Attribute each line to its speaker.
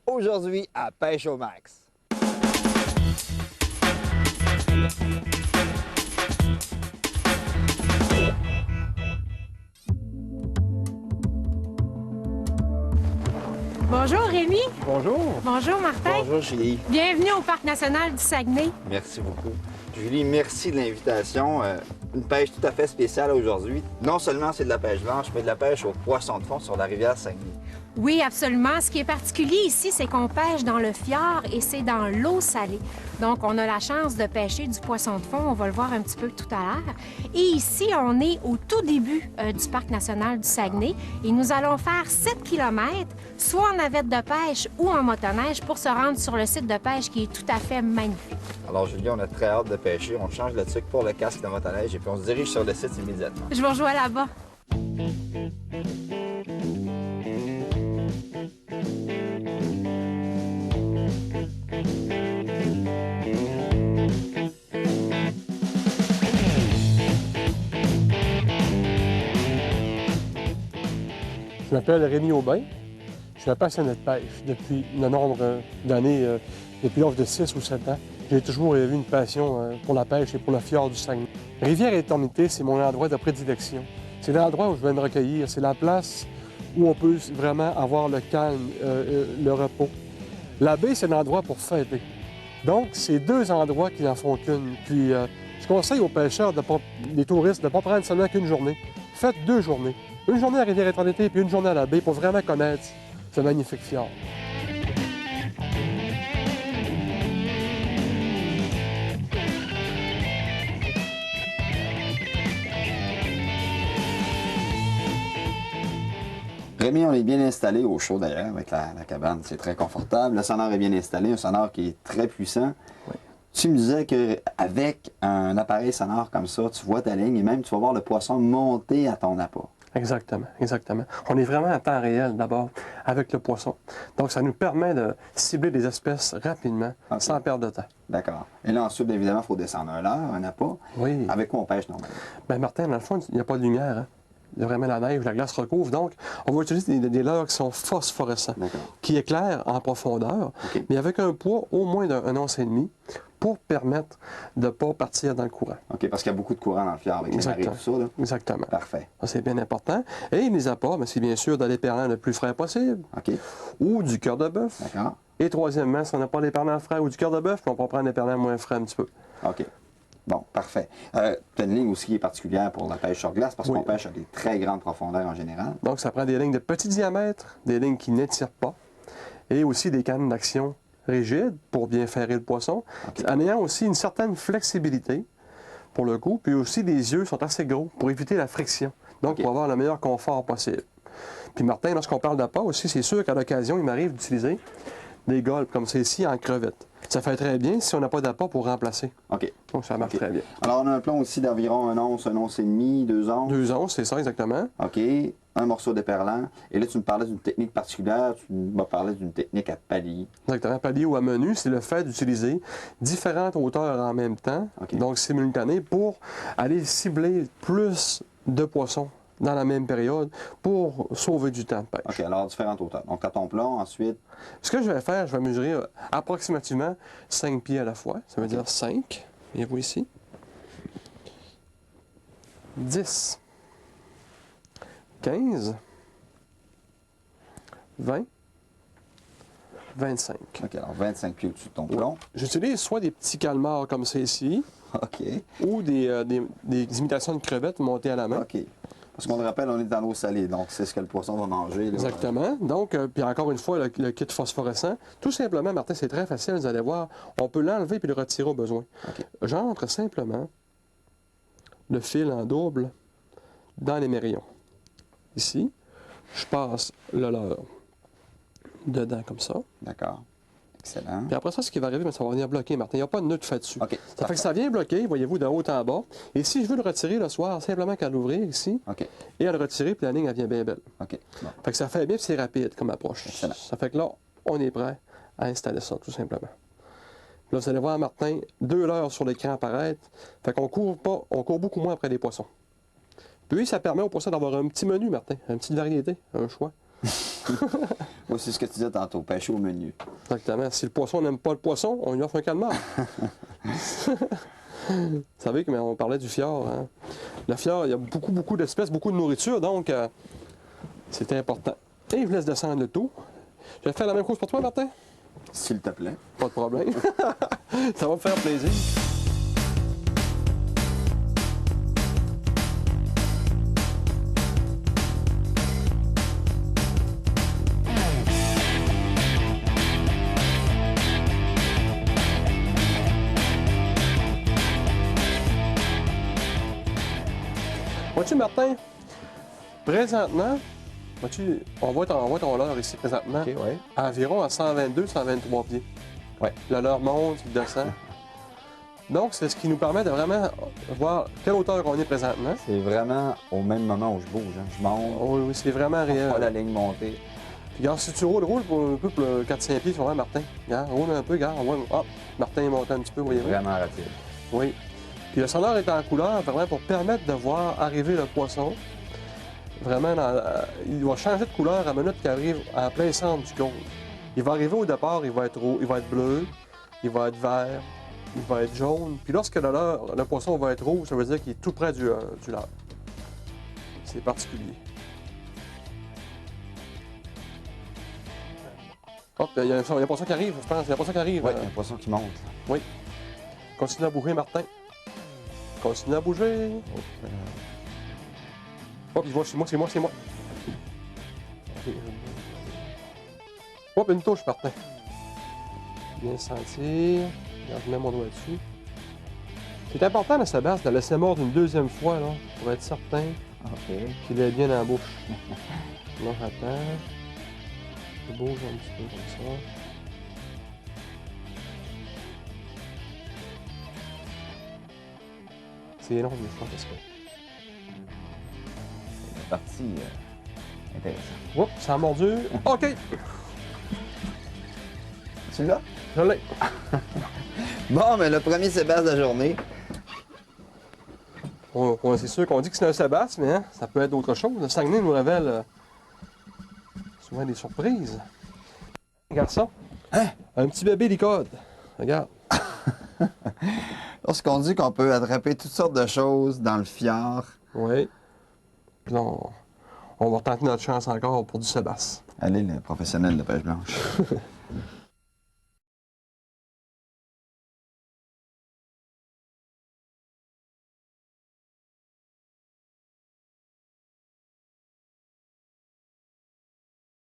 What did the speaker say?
Speaker 1: aujourd'hui à Pêche au Max.
Speaker 2: Bonjour Rémi.
Speaker 1: Bonjour.
Speaker 2: Bonjour Martin.
Speaker 1: Bonjour Julie.
Speaker 2: Bienvenue au Parc national du Saguenay.
Speaker 1: Merci beaucoup. Julie, merci de l'invitation. Une pêche tout à fait spéciale aujourd'hui. Non seulement c'est de la pêche blanche, mais de la pêche au poisson de fond sur la rivière Saguenay.
Speaker 2: Oui, absolument. Ce qui est particulier ici, c'est qu'on pêche dans le fjord et c'est dans l'eau salée. Donc, on a la chance de pêcher du poisson de fond. On va le voir un petit peu tout à l'heure. Et ici, on est au tout début du Parc national du Saguenay et nous allons faire 7 km, soit en navette de pêche ou en motoneige pour se rendre sur le site de pêche qui est tout à fait magnifique.
Speaker 1: Alors Julie, on a très hâte de pêcher. On change le truc pour le casque de motoneige et puis on se dirige sur le site immédiatement.
Speaker 2: Je vous rejoins là-bas.
Speaker 3: Je m'appelle Rémi Aubin. Je suis un passionné de pêche depuis le nombre d'années, depuis l'âge de 6 ou 7 ans. J'ai toujours eu une passion pour la pêche et pour le fjord du Saguenay. Rivière-Éternité, c'est mon endroit de prédilection. C'est l'endroit où je vais me recueillir. C'est la place où on peut vraiment avoir le calme, le repos. La baie, c'est l'endroit pour fêter. Donc, c'est deux endroits qui n'en font qu'une. Puis, je conseille aux pêcheurs, les touristes, de ne pas prendre seulement qu'une journée. Faites 2 journées. Une journée à Rivière-Éternité puis une journée à la baie pour vraiment connaître ce magnifique fjord.
Speaker 1: Rémi, on est bien installé au chaud d'ailleurs avec la cabane. C'est très confortable. Le sonore est bien installé, un sonore qui est très puissant. Oui. Tu me disais qu'avec un appareil sonore comme ça, tu vois ta ligne et même tu vas voir le poisson monter à ton appât.
Speaker 3: Exactement, exactement. On est vraiment à temps réel d'abord avec le poisson. Donc, ça nous permet de cibler des espèces rapidement, sans perdre de temps.
Speaker 1: D'accord. Et là, ensuite, évidemment, il faut descendre un leurre, un appât. Oui. Avec quoi on pêche normalement? Bien,
Speaker 3: Martin, dans le fond, il n'y a pas de lumière. Hein? Il y a vraiment la neige, la glace recouvre. Donc, on va utiliser des leurres qui sont phosphorescents, qui éclairent en profondeur, mais avec un poids au moins d'1,5 once pour permettre de ne pas partir dans le courant.
Speaker 1: OK, parce qu'il y a beaucoup de courant dans le fjord avec les marées et tout ça. Là.
Speaker 3: Exactement.
Speaker 1: Parfait.
Speaker 3: C'est bien important. Et les appâts, c'est bien sûr de l'éperlan le plus frais possible.
Speaker 1: OK.
Speaker 3: Ou du cœur de bœuf.
Speaker 1: D'accord.
Speaker 3: Et troisièmement, si on n'a pas l'éperlan frais ou du cœur de bœuf, on peut prendre l'éperlan moins frais un petit peu.
Speaker 1: OK. Bon, parfait. Tu as une ligne aussi qui est particulière pour la pêche sur glace parce qu'on pêche à des très grandes profondeurs en général.
Speaker 3: Donc, ça prend des lignes de petit diamètre, des lignes qui n'étirent pas, et aussi des cannes d'action rigides pour bien ferrer le poisson, en ayant aussi une certaine flexibilité pour le coup, puis aussi les yeux sont assez gros pour éviter la friction, donc pour avoir le meilleur confort possible. Puis Martin, lorsqu'on parle d'appât aussi, c'est sûr qu'à l'occasion, il m'arrive d'utiliser des golfes comme ceci en crevettes. Ça fait très bien si on n'a pas d'appât pour remplacer.
Speaker 1: OK.
Speaker 3: Donc, ça marche très bien.
Speaker 1: Alors, on a un plomb aussi d'environ 1 once et demi, 2 onces.
Speaker 3: 2 onces, c'est ça exactement.
Speaker 1: OK. Un morceau d'éperlan. Et là, tu me parlais d'une technique particulière. Tu m'as parlé d'une technique à palier.
Speaker 3: Exactement. Palier ou à menu, c'est le fait d'utiliser différentes hauteurs en même temps, donc simultanées, pour aller cibler plus de poissons dans la même période pour sauver du temps de pêche.
Speaker 1: OK, alors différentes hauteurs. Donc, tu as ton plomb, ensuite...
Speaker 3: Ce que je vais faire, je vais mesurer approximativement 5 pieds à la fois. Ça veut dire 5. Voyez-vous ici. 10. 15. 20. 25.
Speaker 1: OK, alors 25 pieds au-dessus de ton plomb.
Speaker 3: J'utilise soit des petits calmars comme ça ici, ou des imitations de crevettes montées à la main.
Speaker 1: OK. Parce qu'on le rappelle, on est dans l'eau salée, donc c'est ce que le poisson va manger. Là.
Speaker 3: Exactement. Donc, puis encore une fois, le kit phosphorescent, tout simplement, Martin, c'est très facile, vous allez voir, on peut l'enlever puis le retirer au besoin. J'entre simplement le fil en double dans les mérillons. Ici, je passe le leurre dedans comme ça.
Speaker 1: D'accord. Excellent.
Speaker 3: Puis après ça, ce qui va arriver, ça va venir bloquer, Martin. Il n'y a pas de nœud de fait dessus. Ça fait que ça vient bloquer, voyez-vous, de haut en bas. Et si je veux le retirer le soir, simplement qu'à l'ouvrir ici, et à le retirer, puis la ligne, elle vient bien belle. Bon. Fait que ça fait bien, puis c'est rapide comme approche. Excellent. Ça fait que là, on est prêt à installer ça, tout simplement. Puis là, vous allez voir, Martin, 2 leurres sur l'écran apparaître. Fait qu'on court pas, on court beaucoup moins après les poissons. Puis ça permet aux poissons d'avoir un petit menu, Martin, une petite variété, un choix.
Speaker 1: Moi, c'est ce que tu disais tantôt, pêcher au menu.
Speaker 3: Exactement. Si le poisson n'aime pas le poisson, on lui offre un calmar. Vous savez, mais on parlait du fjord. Hein? Le fjord, il y a beaucoup d'espèces, beaucoup de nourriture, donc c'est important. Et je vous laisse descendre le tout. Je vais faire la même chose pour toi, Martin?
Speaker 1: S'il te plaît.
Speaker 3: Pas de problème. Ça va me faire plaisir. Vois-tu, Martin, présentement, vois-tu, on voit ton leurre ici présentement,
Speaker 1: OK, ouais.
Speaker 3: à environ à 122-123 pieds.
Speaker 1: Ouais.
Speaker 3: Le leurre monte, il descend. Donc, c'est ce qui nous permet de vraiment voir quelle hauteur on est présentement.
Speaker 1: C'est vraiment au même moment où je bouge. Hein. Je monte,
Speaker 3: Oui, c'est vraiment réel.
Speaker 1: pas la ligne montée.
Speaker 3: Puis, regarde, si tu roule pour un peu pour le 4-5 pieds, tu vas voir Martin. Regarde, roule un peu, regarde. Martin est monté un petit peu, voyez-vous.
Speaker 1: Vraiment rapide.
Speaker 3: Oui. Puis le sonore est en couleur vraiment pour permettre de voir arriver le poisson. Vraiment, il va changer de couleur à la minute qu'il arrive en plein centre du cône. Il va arriver au départ, il va être rouge, il va être bleu, il va être vert, il va être jaune. Puis lorsque le poisson va être rouge, ça veut dire qu'il est tout près du leurre. C'est particulier. Hop, il y a un poisson qui arrive, je pense. Il y a un poisson qui arrive.
Speaker 1: Oui, il y a un poisson qui monte. Là.
Speaker 3: Oui. Continue à bouger, Martin. Continue à bouger. Hop, il va chez moi, c'est moi. Hop, une touche, Martin. Bien sentir. Regarde, je mets mon doigt dessus. C'est important dans sa base de la laisser mordre une deuxième fois, là, pour être certain
Speaker 1: OK.
Speaker 3: qu'il est bien dans la bouche. Là, j'attends. Je bouge un petit peu comme ça. C'est long, mais je pense que c'est
Speaker 1: C'est parti intéressant.
Speaker 3: Oups, ça a mordu. OK!
Speaker 1: Tu l'as?
Speaker 3: Je l'ai.
Speaker 1: Bon, mais le premier Sébastien de la journée.
Speaker 3: C'est sûr qu'on dit que c'est un Sébastien, mais hein, ça peut être autre chose. Le Saguenay nous révèle souvent des surprises. Regarde ça.
Speaker 1: Hein?
Speaker 3: Un petit bébé licode. Regarde.
Speaker 1: Lorsqu'on dit qu'on peut attraper toutes sortes de choses dans le fjord.
Speaker 3: Oui. Puis là, on va tenter notre chance encore pour du Sébastien.
Speaker 1: Allez, le professionnel de pêche blanche.